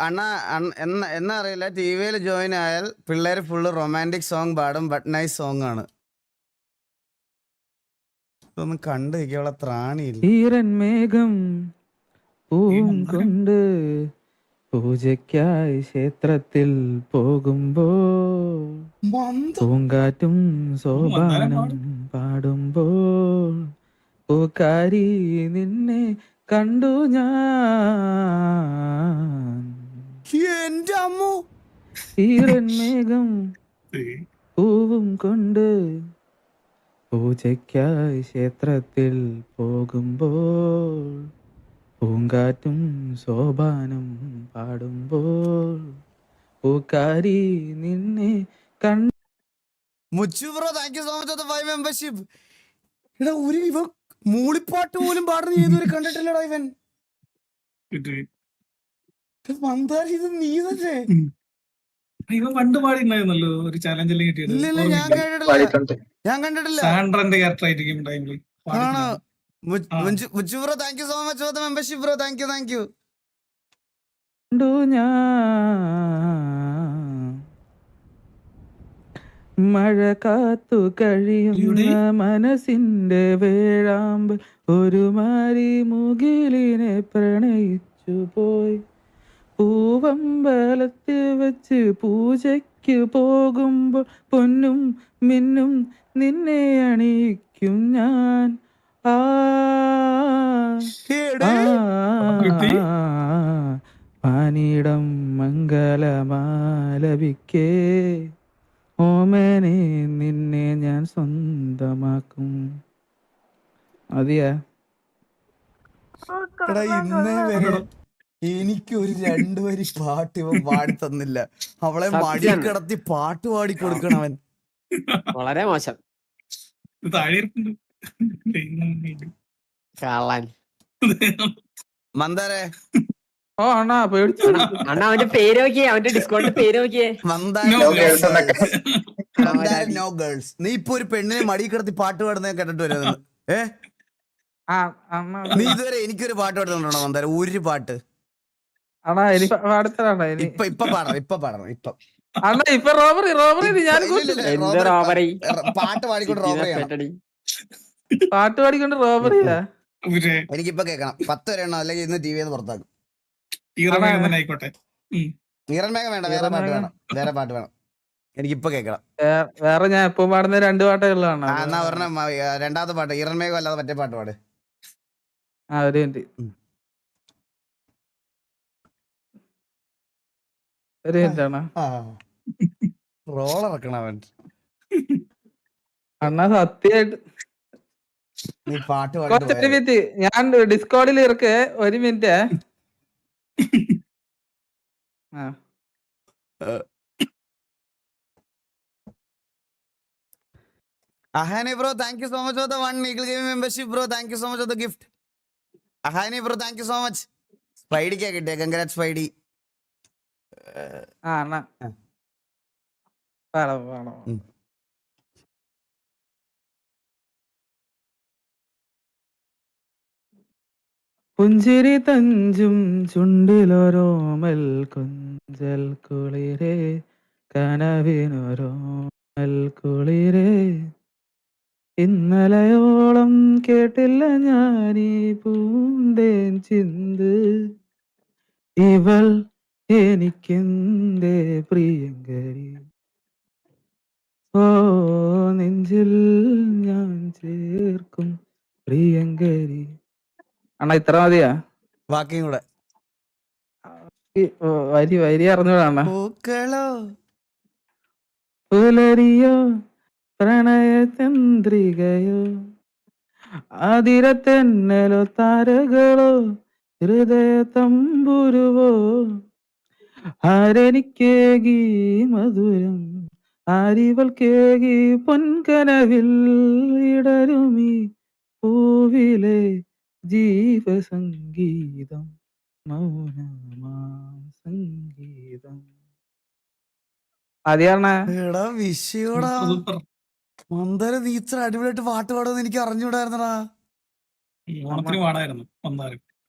അണ്ണ എന്നാ അറിയില്ല, ടി വിയിൽ ജോയിൻ ആയാൽ പിള്ളേർ ഫുള്ള് റൊമാൻറ്റിക് സോങ് പാടും. ബട്ട് നൈസ് സോങ് ആണ്. ഇതൊന്നും കണ്ടു നിൽക്കാനുള്ള ത്രാണിയില്ല. ഈരൻ മേഘം പൂവും കൊണ്ട് പൂജയ്ക്കായി ക്ഷേത്രത്തിൽ പോകുമ്പോൾ പൂങ്കാറ്റും സോപാനം പാടുമ്പോൾ പൂക്കാരി നിന്നെ കണ്ടു ഞാൻ. എന്റെ അമ്മു. ഈരൻ മേഘം പൂവും കൊണ്ട് പൂജയ്ക്കായി ക്ഷേത്രത്തിൽ പോകുമ്പോൾ പൂങ്കാറ്റും സോപാനം പാടുമ്പോൾ പൂക്കാരി നിന്നെ കണ്ടു. Muchu bro thank you so much for 5 membership. എടാ ഇവ മൂളിപ്പാട്ട് പോലും പാടുന്ന ഏതൊരു കണ്ടിട്ടില്ലടാ ഇവൻ. മന്ദാരി ഇത് നീ തന്നെ? ഇവൻ പണ്ട് പാടിയിട്ടുണ്ടായിരുന്നല്ലോ ഒരു ചാലഞ്ചിൽ കിട്ടിയത്. ഞാൻ കണ്ടിട്ടില്ല. സാൻഡ്രന്റെ ക്യാരക്ടർ ആയിരിക്കും ടൈമിൽ. ആണോ? Muchu bro thank you so much for membership bro. Thank you. മഴ കാത്തു കഴിയുന്ന മനസ്സിന്റെ വേഴാമ്പ് ഒരു മാരി മുകിലിനെ പ്രണയിച്ചു പോയി. പൂവമ്പലത്തിൽ വെച്ച് പൂജയ്ക്ക് പോകുമ്പോൾ പൊന്നും മിന്നും നിന്നെ അണിയിക്കും ഞാൻ. പാനീടം മംഗലമാലപിക്കേ ഓമനെ നിന്നെ ഞാൻ സ്വന്തമാക്കും. മതിയാ? ഇന്നേ വരെ എനിക്കൊരു 2 വരി പാട്ട് ഇവൻ പാടി തന്നില്ല. അവളെ മടി കിടത്തി പാട്ട് പാടി കൊടുക്കണവൻ. വളരെ മോശം. മന്ദാരെ ഓ അണ്ണാ പേടിച്ചു. അണ്ണാ അവന്റെ പേര് നോക്കിയേ, അവന്റെ ഡിസ്കൗണ്ട് പേര് നോക്കിയേ. No girls. നീ ഇപ്പൊ ഒരു പെണ്ണിനെ മടി കിടത്തി പാട്ട് പാടുന്ന കേട്ടിട്ട് വരുന്നത്. നീ ഇതുവരെ എനിക്കൊരു പാട്ട് പാടുന്നുണ്ടോ മന്ദാര? ഒരു പാട്ട് അണ്ണാ എനിക്ക് പാടത്തരാണ്. ഇപ്പൊ പാടണം. അണ്ണാ ഇപ്പൊ റോബറി ഞാൻ പാട്ട് പാടിക്കൊണ്ട് റോബറി പാട്ട് പാടിക്കൊണ്ട് റോബറിയാ. എനിക്കിപ്പൊ കേൾക്കണം. 10 വരെ എണ്ണോ, അല്ലെങ്കിൽ ഇന്ന് ടി വിന്ന് പുറത്താക്കും. ആയിക്കോട്ടെ. ഈറൻ മേഘം വേണ്ട, വേറെ പാട്ട് വേണം. എനിക്കിപ്പൊ കേൾക്കണം. വേറെ ഞാൻ എപ്പോ പാടുന്ന 2 പാട്ടുകളാണ്. എന്നാ പറഞ്ഞ രണ്ടാമത്തെ പാട്ട് ഈറൻ മേഘം അല്ലാതെ മറ്റേ പാട്ട് പാട്. ഒരു മിനിറ്റ്. ഒരു മിനിറ്റാണ് റോളിറക്കണം അവൻ. അണ്ണാ സത്യമായിട്ട് നീ പാട്ട് ഒരു മിനിറ്റ് ഞാൻ ഡിസ്കോഡിൽ ഇറക്ക്. ഒരു minute. Ahani bro, thank you so much for the 1 Eagle Gaming membership bro. Thank you so much for the gift. Ahani bro, thank you so much. Spidey kya kitte? Congrats Spidey. അണ്ണാ പാടോ. പുഞ്ചിരി തഞ്ചും ചുണ്ടിലൊരോമൽ കൊഞ്ചൽ കുളിരേ കനവിനൊരോമൽ കുളിരേ ഇന്നലയോളം കേട്ടില്ല ഞാനീ പൂന്തേൻ ചിന്ത് ഇവൾ എനിക്കെന്തേ പ്രിയങ്കരി ഓ നെഞ്ചിൽ ഞാൻ ചേർക്കും പ്രിയങ്കരി. അണ്ണാ ഇത്ര മതിയാ? ബാക്കിയും കൂടെ വരി അറിഞ്ഞൂടാ. പൂക്കളോ പുലരിയോ പ്രണയചന്ദ്രികയോ ആതിരത്തെന്നലോ താരകളോ ഹൃദയ തമ്പുരുവോ ആരെനിക്കേകി മധുരം ആരിവൾ കേകി പൊൻകനവിൽ ഇടരുമി പൂവിലെ ജീവസംഗീതം മൗനമാം സംഗീതം. അതിയാണ വിഷയോടാ മന്ദര. നീ ഇത്ര അടിപൊളിയായിട്ട് പാട്ട് പാടുമെന്ന് എനിക്ക് അറിഞ്ഞൂടായിരുന്നടാ. ഓണത്തിന് പാടായിരുന്നു.